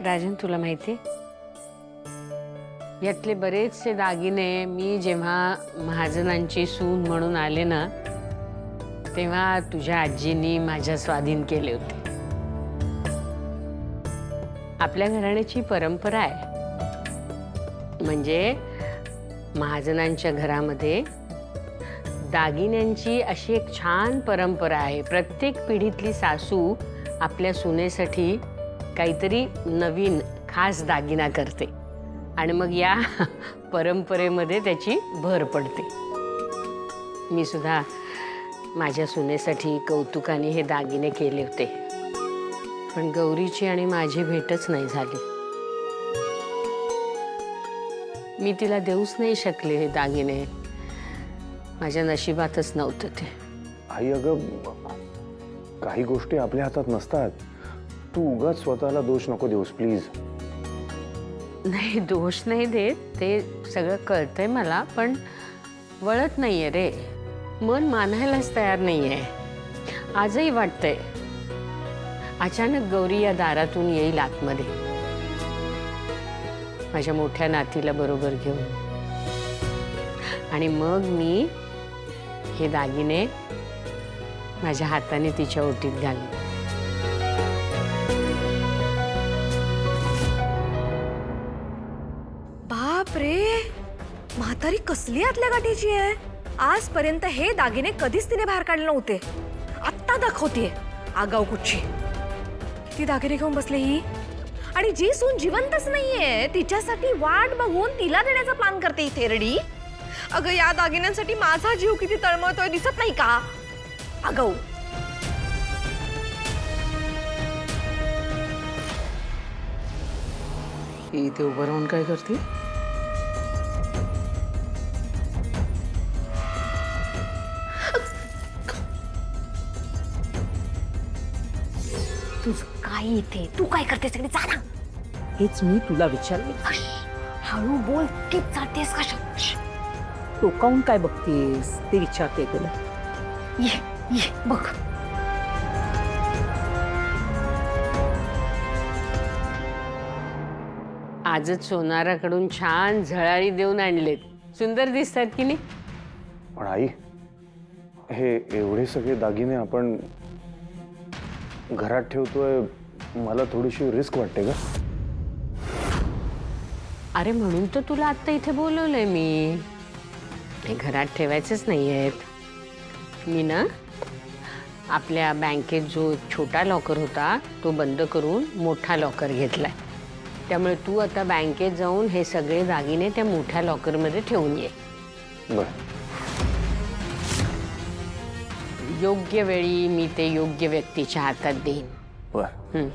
राजन, तुला माहिती यातले बरेचसे दागिने मी जेव्हा महाजनांची सून म्हणून आले ना, तेव्हा तुझ्या आजींनी माझ्या स्वाधीन केले होते. आपल्या घराण्याची परंपरा आहे. म्हणजे महाजनांच्या घरामध्ये दागिन्यांची अशी एक छान परंपरा आहे. प्रत्येक पिढीतली सासू आपल्या सुनेसाठी काहीतरी नवीन खास दागिना करते आणि मग या परंपरेमध्ये त्याची भर पडते. मी सुद्धा माझ्या सुनेसाठी कौतुकाने हे दागिने केले होते, पण गौरीची आणि माझी भेटच नाही झाली. मी तिला देऊच नाही शकले हे दागिने. माझ्या नशिबातच नव्हतं ते. आई, अगं काही गोष्टी आपल्या हातात नसतात. तू उगाच स्वतःला दोष नको देऊस प्लीज. नाही, दोष नाही देत, ते सगळं कळतंय मला, पण वळत नाहीये रे. मन मानायलाच तयार नाहीये. आजही वाटतंय अचानक गौरी या दारातून येईल आतमध्ये, माझ्या मोठ्या नातीला बरोबर घेऊन, आणि मग मी हे दागिने माझ्या हाताने तिच्या ओटीत घालू. बाप रे, म्हातारी कसली आतल्या गाठीची आहे. आजपर्यंत हे दागिने कधीच तिने बाहेर काढले नव्हते. आत्ता दाखवतीये आगाऊ कुठची. ती दागिने घेऊन बसले ही, आणि जी सून जिवंतच नाहीये तिच्यासाठी वाट बघून तिला देण्याचा प्लॅन करते ही थेरडी. अगं, या दागिन्यांसाठी माझा जीव किती तळमळतोय दिसत नाही का. आगाऊ. इथे उभं राहून काय करते? तुझं काय इथे, तू काय करतेस तिकडे, जा ना. हेच मी तुला विचारले. हळू बोल, की जातेस कशा. टोकावून काय बघतेस ते विचारते तुला. ये ये बघ. आजच सोनाराकडून छान झळाळी देऊन आणलेत. सुंदर दिसतात की नाही? पण आई, हे एवढे सगळे दागिने आपण घरात ठेवतोय, मला थोडीशी रिस्क वाटते का? अरे, म्हणून तर तुला आत्ता इथे बोलवलंय मी. हे घरात ठेवायचेच नाही आहेत. मी ना आपल्या बँकेत जो छोटा लॉकर होता तो बंद करून मोठा लॉकर घेतलाय. त्यामुळे तू आता बँकेत जाऊन हे सगळे दागिने त्या मोठ्या लॉकरमध्ये ठेवून ये. बरं. योग्य वेळी मी ते योग्य व्यक्तीच्या हातात देईन. बरं.